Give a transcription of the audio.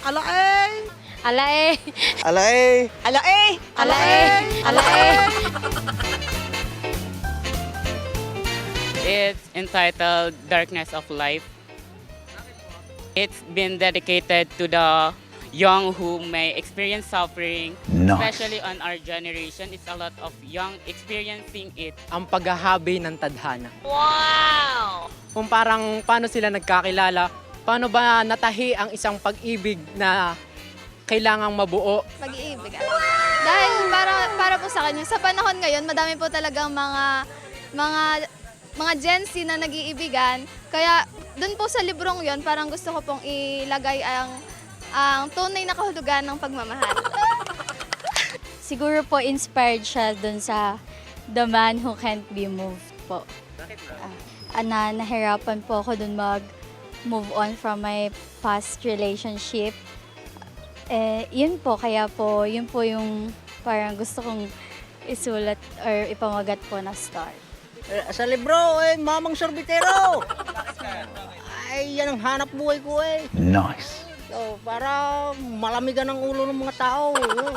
Alae! Alae! Alae! Alae! Alae! Alae! It's entitled Darkness of Life. It's been dedicated to the young who may experience suffering, especially on our generation. It's a lot of young experiencing it. Ang paghahabi ng tadhana. Wow! Kung parang paano sila nagkakilala, paano ba natahi ang isang pag-ibig na kailangang mabuo. Pag-iibig. Dahil para po sa kanya, sa panahon ngayon, madami po talagang mga Gen Z na nag-iibigan. Kaya doon po sa librong yon, parang gusto ko pong ilagay ang tunay na kahulugan ng pagmamahal. Siguro po inspired siya dun sa The Man Who Can't Be Moved po. Bakit ba? Nahirapan po ako dun mag-move on from my past relationship. Yun po, kaya po, yun po yung parang gusto kong isulat or ipamagat po na story. Sa libro, mamang sorbitero! Ay, yan ang hanap buhay ko Nice. So, para malamigan ang ulo ng mga tao. Yun.